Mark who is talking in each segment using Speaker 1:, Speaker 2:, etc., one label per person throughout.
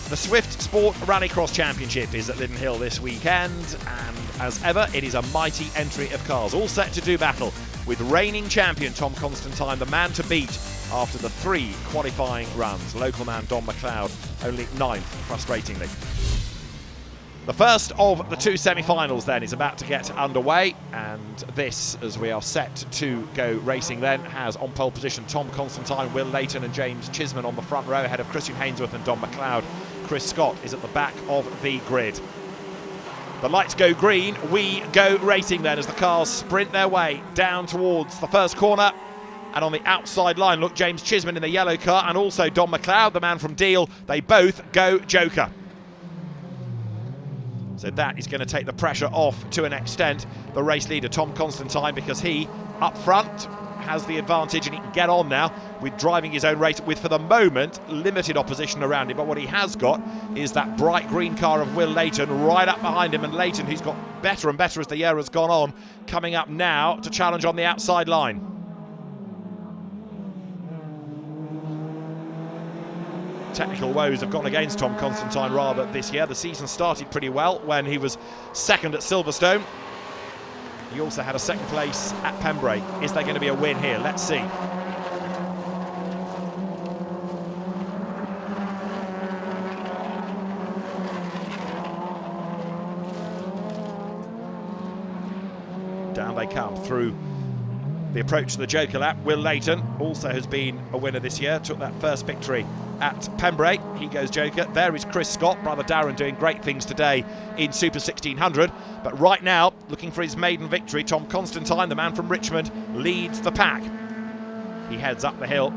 Speaker 1: The Swift Sport Rallycross Championship is at Linden Hill this weekend, and as ever, it is a mighty entry of cars, all set to do battle with reigning champion Tom Constantine, the man to beat after the 3 qualifying runs. Local man Don McLeod, only 9th, frustratingly. The first of the 2 semi-finals then is about to get underway, and this, as we are set to go racing then, has on pole position Tom Constantine, Will Leighton and James Chisman on the front row ahead of Christian Hainsworth and Don McLeod. Chris Scott is at the back of the grid. The lights go green, we go racing then as the cars sprint their way down towards the first corner. And on the outside line, look, James Chisman in the yellow car and also Don McLeod, the man from Deal. They both go Joker. So that is going to take the pressure off to an extent the race leader Tom Constantine, because he up front has the advantage and he can get on now with driving his own race with, for the moment, limited opposition around him. But what he has got is that bright green car of Will Leighton right up behind him, and Leighton, who's got better and better as the year has gone on, coming up now to challenge on the outside line. Technical woes have gone against Tom Constantine rather this year. The season started pretty well when he was second at Silverstone. He also had a second place at Pembrey. Is there going to be a win here? Let's see. Down they come through the approach to the Joker lap. Will Leighton also has been a winner this year, took that first victory at Pembrey. He goes Joker. There is Chris Scott, brother Darren, doing great things today in Super 1600. But right now, looking for his maiden victory, Tom Constantine, the man from Richmond, leads the pack. He heads up the hill.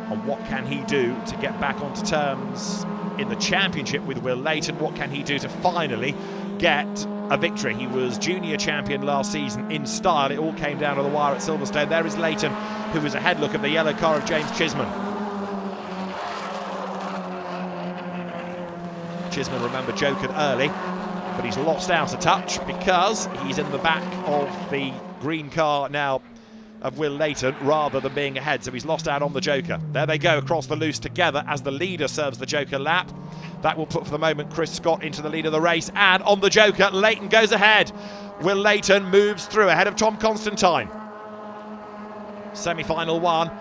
Speaker 1: And what can he do to get back onto terms in the championship with Will Leighton? What can he do to finally get a victory? He was junior champion last season in style. It all came down to the wire at Silverstone. There is Leighton, who is ahead, look, at the yellow car of James Chisman. Chisman, remember, jokered early, but he's lost out a touch because he's in the back of the green car now of Will Leighton rather than being ahead, so he's lost out on the Joker. There they go across the loose together as the leader serves the Joker lap. That will put, for the moment, Chris Scott into the lead of the race, and on the Joker, Leighton goes ahead. Will Leighton moves through ahead of Tom Constantine. Semi-final 1,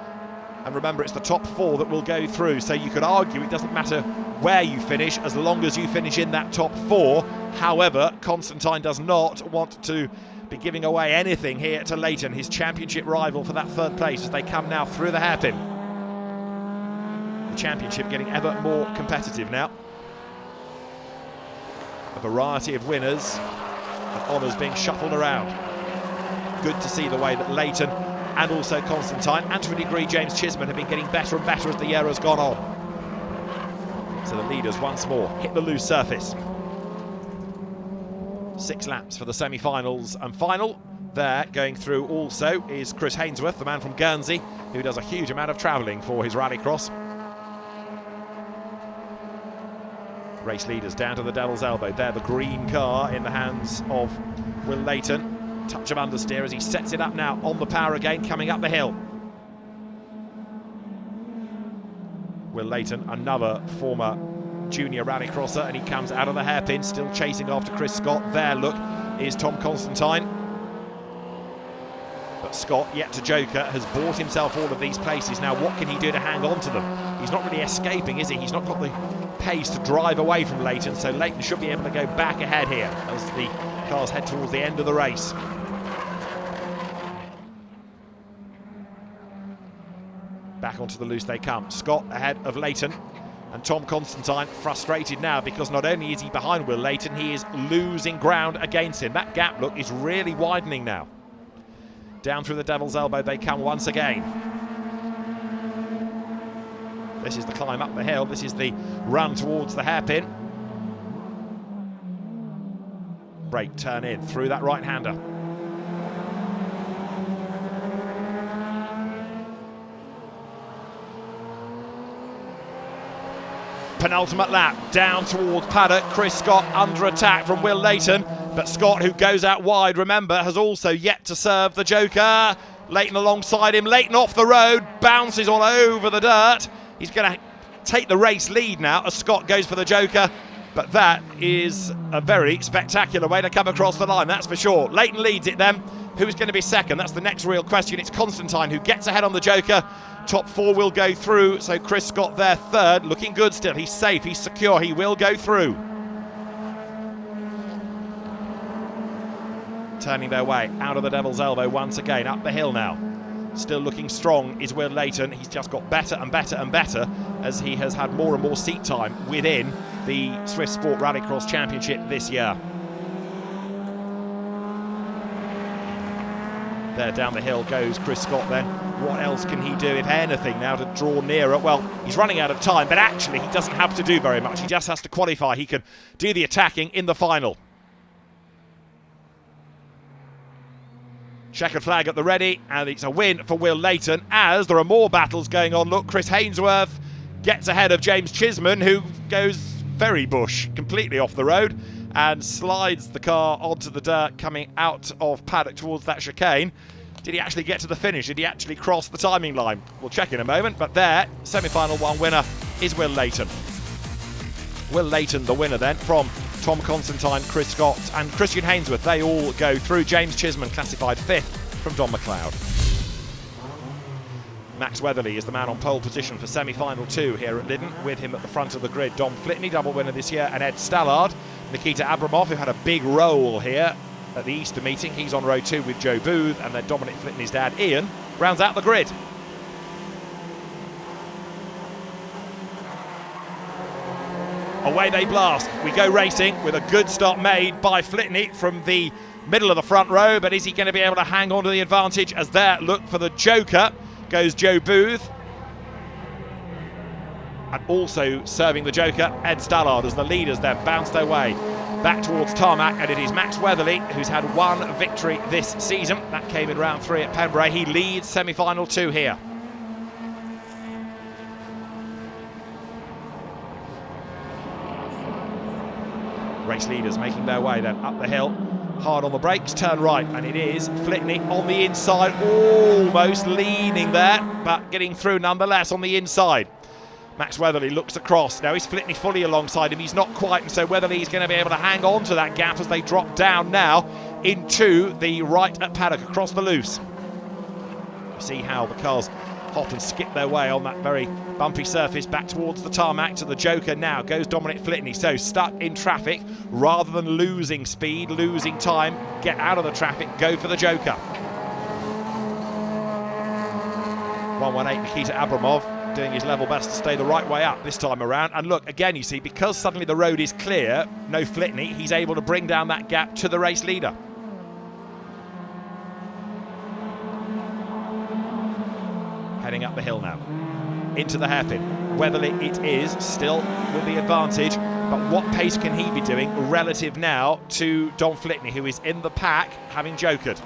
Speaker 1: and remember, it's the top 4 that will go through, so you could argue it doesn't matter where you finish as long as you finish in that top 4. However, Constantine does not want to be giving away anything here to Leighton, his championship rival for that 3rd place, as they come now through the hairpin. The championship getting ever more competitive now. A variety of winners and honours being shuffled around. Good to see the way that Leighton and also Constantine, and to a degree James Chisman, have been getting better and better as the year has gone on. So the leaders once more hit the loose surface. 6 laps for the semi-finals and final. There, going through also, is Chris Hainsworth, the man from Guernsey, who does a huge amount of travelling for his rallycross. Race leaders down to the devil's elbow. There, the green car in the hands of Will Leighton. Touch of understeer as he sets it up now on the power again, coming up the hill. Will Leighton, another former junior rallycrosser, and he comes out of the hairpin, still chasing after Chris Scott. There, look, is Tom Constantine. But Scott, yet to Joker, has bought himself all of these places. Now, what can he do to hang on to them? He's not really escaping, is he? He's not got the pace to drive away from Leighton, so Leighton should be able to go back ahead here as the cars head towards the end of the race. Back onto the loose they come. Scott ahead of Leighton, and Tom Constantine frustrated now because not only is he behind Will Leighton, he is losing ground against him. That gap, look, is really widening now. Down through the devil's elbow they come once again. This is the climb up the hill. This is the run towards the hairpin. Brake, turn in through that right-hander. Penultimate lap, down towards paddock. Chris Scott under attack from Will Leighton, but Scott, who goes out wide, remember, has also yet to serve the Joker. Leighton alongside him, Leighton off the road, bounces all over the dirt. He's going to take the race lead now as Scott goes for the joker. But that is a very spectacular way to come across the line, that's for sure. Leighton leads it then. Who's going to be second? That's the next real question. It's Constantine who gets ahead on the joker. Top four will go through, so Chris Scott there third. Looking good still. He's safe, he's secure, he will go through. Turning their way out of the Devil's Elbow once again, up the hill now. Still looking strong is Will Leighton. He's just got better and better and better as he has had more and more seat time within the Swift Sport Rallycross Championship this year. There down the hill goes Chris Scott then. What else can he do, if anything, now to draw nearer? Well, he's running out of time, but actually he doesn't have to do very much. He just has to qualify. He can do the attacking in the final. Checkered flag at the ready, and it's a win for Will Leighton as there are more battles going on. Look, Chris Hainsworth gets ahead of James Chisman, who goes very bush, completely off the road, and slides the car onto the dirt coming out of paddock towards that chicane. Did he actually get to the finish? Did he actually cross the timing line? We'll check in a moment, but there, semi-final one winner is Will Leighton. Will Leighton, the winner then, from Tom Constantine, Chris Scott and Christian Hainsworth. They all go through. James Chisman classified 5th from Don McLeod. Max Weatherly is the man on pole position for semi-final 2 here at Lyddon. With him at the front of the grid, Dom Flitney, double winner this year, and Ed Stallard. Nikita Abramov, who had a big role here at the Easter meeting. He's on row 2 with Joe Booth, and then Dominic Flitney's dad, Ian, rounds out the grid. Away they blast. We go racing with a good start made by Flitney from the middle of the front row, but is he going to be able to hang on to the advantage as there, look for the joker, goes Joe Booth. And also serving the joker, Ed Stallard, as the leaders then bounce their way back towards tarmac, and it is Max Weatherly who's had one victory this season. That came in round 3 at Pembrey. He leads semi-final 2 here. Race leaders making their way then up the hill, hard on the brakes, turn right, and it is Flitney on the inside, almost leaning there, but getting through nonetheless on the inside. Max Weatherly looks across. Now is Flitney fully alongside him? He's not quite, and so Weatherly is going to be able to hang on to that gap as they drop down now into the right at paddock across the loose. You see how the cars hop and skip their way on that very bumpy surface back towards the tarmac to the joker. Now goes Dominic Flitney, so stuck in traffic, rather than losing speed, losing time, get out of the traffic, go for the joker. 118 Nikita Abramov doing his level best to stay the right way up this time around. And look, again, you see, because suddenly the road is clear, no Flitney, he's able to bring down that gap to the race leader. Heading up the hill now, into the hairpin. Weatherly it is, still with the advantage, but what pace can he be doing relative now to Don Flitney, who is in the pack, having jokered?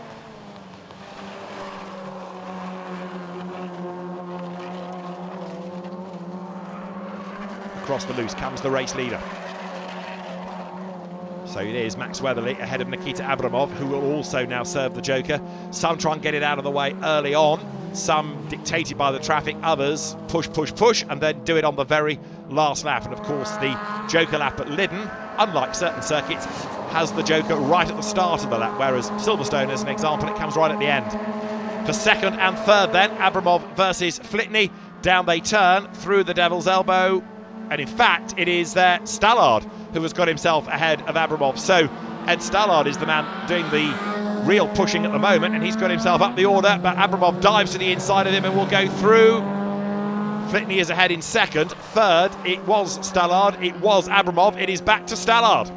Speaker 1: Across the loose comes the race leader. So it is Max Weatherly ahead of Nikita Abramov, who will also now serve the joker. Some try and get it out of the way early on, some dictated by the traffic, others push, push, push, and then do it on the very last lap. And of course the joker lap at Lyddon, unlike certain circuits, has the joker right at the start of the lap, whereas Silverstone, as an example, it comes right at the end. For second and third then, Abramov versus Flitney. Down they turn through the Devil's Elbow, and in fact it is Stallard who has got himself ahead of Abramov. So Ed Stallard is the man doing the real pushing at the moment, and he's got himself up the order, but Abramov dives to the inside of him and will go through. Flitney is ahead in second. Third, it was Stallard, it was Abramov, it is back to Stallard.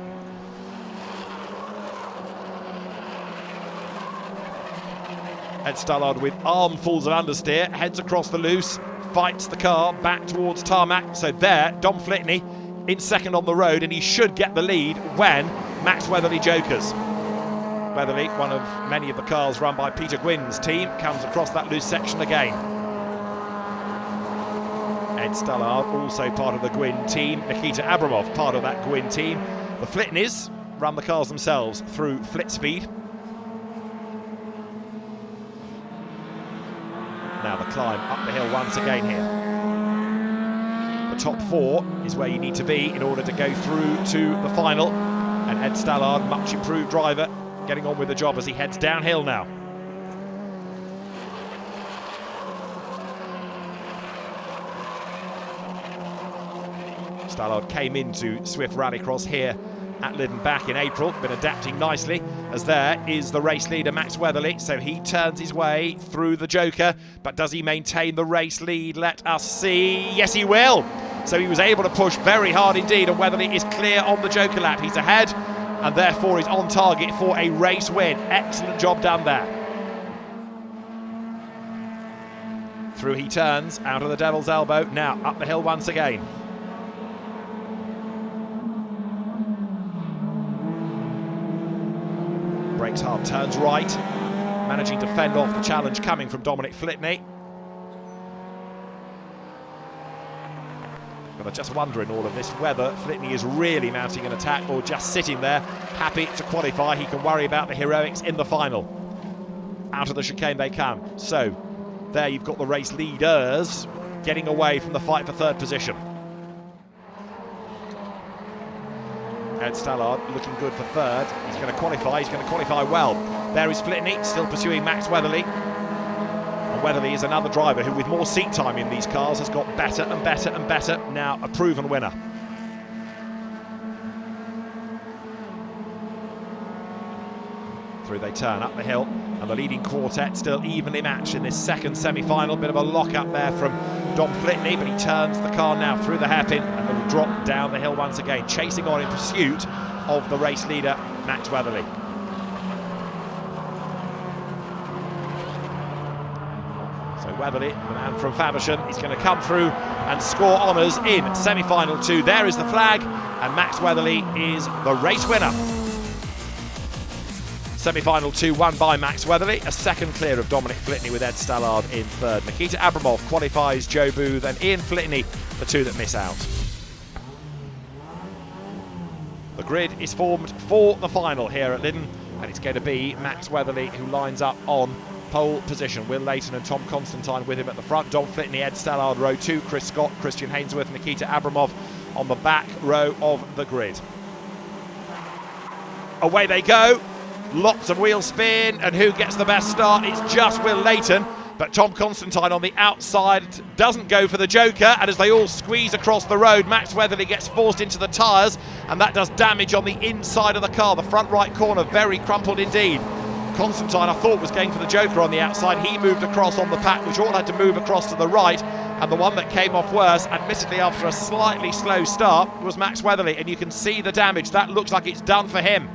Speaker 1: Ed Stallard with armfuls of understeer, heads across the loose, fights the car back towards tarmac. So there, Dom Flitney in second on the road, and he should get the lead when Max Weatherly jokers. Weatherly, one of many of the cars run by Peter Gwynn's team, comes across that loose section again. Ed Stallard, also part of the Gwynn team. Nikita Abramov, part of that Gwynn team. The Flitneys run the cars themselves through Flit Speed. Now the climb up the hill once again here. The top 4 is where you need to be in order to go through to the final. And Ed Stallard, much improved driver, getting on with the job as he heads downhill now. Stallard came into Swift Rallycross here at Lyddon back in April, been adapting nicely, as there is the race leader Max Weatherly, so he turns his way through the Joker, but does he maintain the race lead? Let us see. Yes, he will. So he was able to push very hard indeed, and Weatherly is clear on the Joker lap. He's ahead, and therefore is on target for a race win. Excellent job done there. Through he turns, out of the Devil's Elbow, now up the hill once again. Brakes hard, turns right, managing to fend off the challenge coming from Dominic Flitney. But I just wonder in all of this whether Flitney is really mounting an attack or just sitting there, happy to qualify. He can worry about the heroics in the final. Out of the chicane they come. So there you've got the race leaders getting away from the fight for third position. Ed Stallard looking good for third. He's going to qualify well. There is Flitney, still pursuing Max Weatherly. And Weatherly is another driver who, with more seat time in these cars, has got better and better and better, now a proven winner. Through they turn, up the hill, and the leading quartet still evenly matched in this second semi-final. Bit of a lock-up there from Dom Flitney, but he turns the car now through the hairpin and will drop down the hill once again, chasing on in pursuit of the race leader, Max Weatherly. So Weatherly, the man from Faversham, is going to come through and score honours in semi-final 2. There is the flag, and Max Weatherly is the race winner. Semi-final 2 won by Max Weatherly, a second clear of Dominic Flitney with Ed Stallard in third. Nikita Abramov qualifies Joe Booth and Ian Flitney, the two that miss out. The grid is formed for the final here at Lyddon, and it's going to be Max Weatherly who lines up on pole position. Will Leighton and Tom Constantine with him at the front. Dom Flitney, Ed Stallard, row 2. Chris Scott, Christian Hainsworth, Nikita Abramov on the back row of the grid. Away they go. Lots of wheel spin, and who gets the best start? It's just Will Leighton, but Tom Constantine on the outside doesn't go for the Joker, and as they all squeeze across the road, Max Weatherly gets forced into the tyres, and that does damage on the inside of the car. The front right corner very crumpled indeed. Constantine, I thought, was going for the Joker on the outside. He moved across on the pack, which all had to move across to the right, and the one that came off worse, admittedly after a slightly slow start, was Max Weatherly, and you can see the damage. That looks like it's done for him.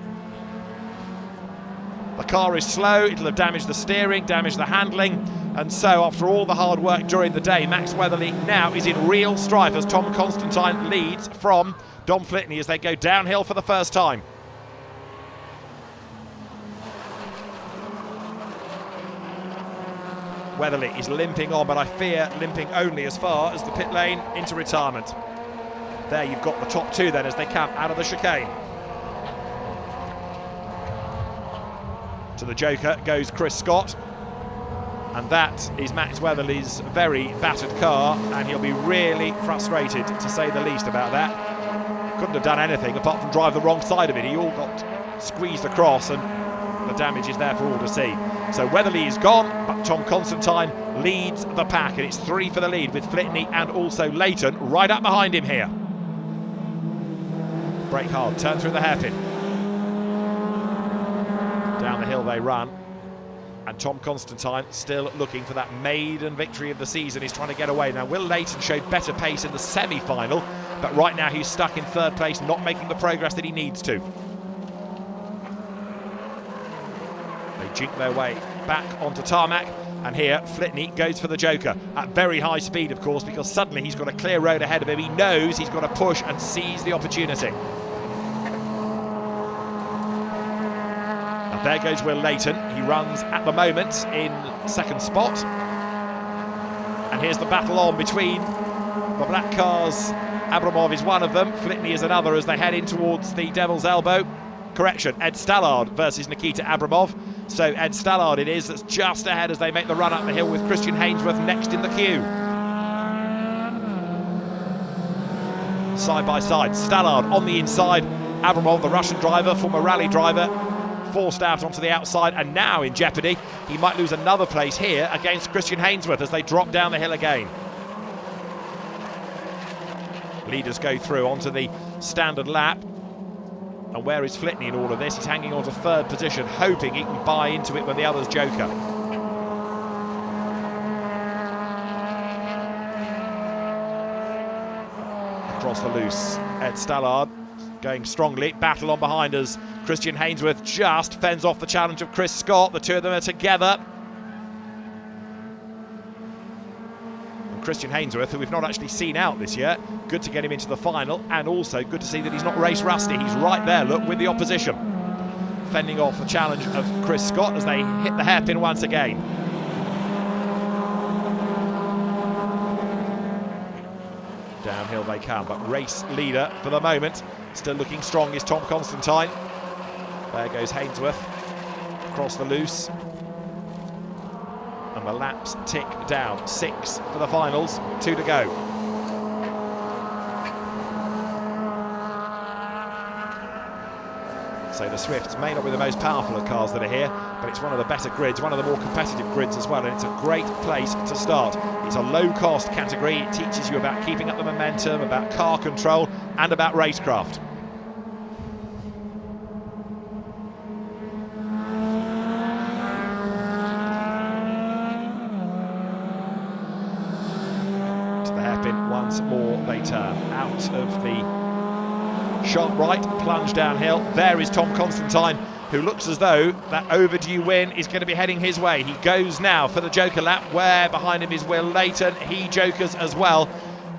Speaker 1: The car is slow, it'll have damaged the steering, damaged the handling, and so after all the hard work during the day, Max Weatherly now is in real strife as Tom Constantine leads from Dom Flitney as they go downhill for the first time. Weatherly is limping on, but I fear limping only as far as the pit lane into retirement. There you've got the top 2 then as they come out of the chicane. To the Joker goes Chris Scott, and that is Max Weatherly's very battered car, and he'll be really frustrated, to say the least, about that. Couldn't have done anything apart from drive the wrong side of it. He all got squeezed across, and the damage is there for all to see. So Weatherly is gone, but Tom Constantine leads the pack, and it's 3 for the lead with Flitney and also Leighton right up behind him here. Brake hard, turn through the hairpin. Down the hill they run, and Tom Constantine still looking for that maiden victory of the season. He's trying to get away. Now Will Leighton showed better pace in the semi-final, but right now he's stuck in third place, not making the progress that he needs to. They jink their way back onto tarmac, and here Flitney goes for the Joker at very high speed, of course, because suddenly he's got a clear road ahead of him. He knows he's got to push and seize the opportunity. There goes Will Leighton. He runs at the moment in second spot. And here's the battle on between the black cars. Abramov is one of them. Flitney is another as they head in towards the Devil's Elbow. Correction, Ed Stallard versus Nikita Abramov. So Ed Stallard it is that's just ahead as they make the run up the hill with Christian Hainsworth next in the queue. side by side. Stallard on the inside. Abramov, the Russian driver, former rally driver, forced out onto the outside and now in jeopardy. He might lose another place here against Christian Hainsworth as they drop down the hill again. Leaders go through onto the standard lap. And where is Flitney in all of this? He's hanging on to third position, hoping he can buy into it when the others joker. Across the loose, Ed Stallard going strongly, battle on behind us. Christian Hainsworth just fends off the challenge of Chris Scott. The two of them are together. And Christian Hainsworth, who we've not actually seen out this year, good to get him into the final, and also good to see that he's not race rusty. He's right there, look, with the opposition. Fending off the challenge of Chris Scott as they hit the hairpin once again. Downhill they come, but race leader for the moment, still looking strong, is Tom Constantine. There goes Hainsworth, across the loose. And the laps tick down. 6 for the finals, 2 to go. So the Swifts may not be the most powerful of cars that are here, but it's one of the better grids, one of the more competitive grids as well, and it's a great place to start. It's a low-cost category. It teaches you about keeping up the momentum, about car control, and about racecraft. To the hairpin once more they turn out of the sharp right, plunge downhill. There is Tom Constantine, who looks as though that overdue win is going to be heading his way. He goes now for the joker lap, where behind him is Will Leighton. He jokers as well.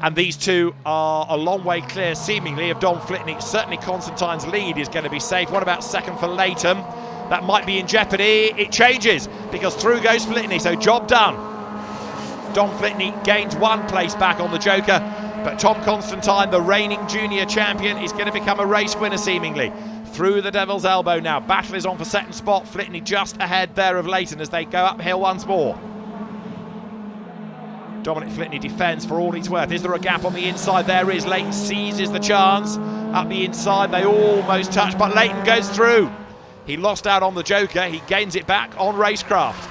Speaker 1: And these two are a long way clear, seemingly, of Dom Flitney. Certainly Constantine's lead is going to be safe. What about second for Leighton? That might be in jeopardy. It changes, because through goes Flitney, so job done. Dom Flitney gains 1 place back on the joker. But Tom Constantine, the reigning junior champion, is going to become a race winner seemingly. Through the Devil's Elbow now. Battle is on for second spot. Flitney just ahead there of Leighton as they go uphill once more. Dominic Flitney defends for all he's worth. Is there a gap on the inside? There is. Leighton seizes the chance. Up the inside, they almost touch, but Leighton goes through. He lost out on the joker. He gains it back on racecraft.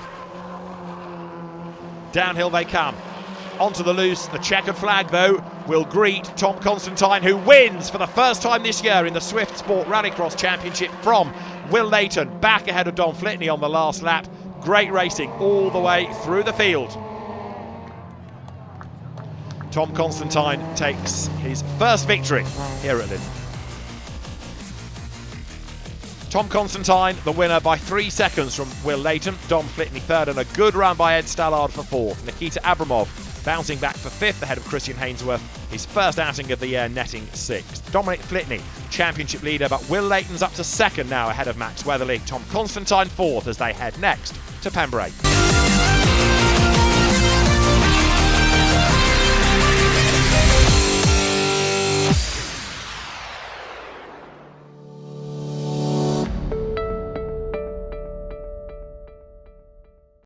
Speaker 1: Downhill they come. Onto the loose. The checkered flag, though, will greet Tom Constantine, who wins for the first time this year in the Swift Sport Rallycross Championship from Will Leighton, back ahead of Dom Flitney on the last lap. Great racing all the way through the field. Tom Constantine takes his first victory here at Lyndon. Tom Constantine, the winner by 3 seconds from Will Leighton. Dom Flitney third, and a good run by Ed Stallard for fourth. Nikita Abramov bouncing back for fifth ahead of Christian Hainsworth. His first outing of the year, netting sixth. Dominic Flitney, championship leader, but Will Leighton's up to second now ahead of Max Weatherly. Tom Constantine fourth as they head next to Pembrey.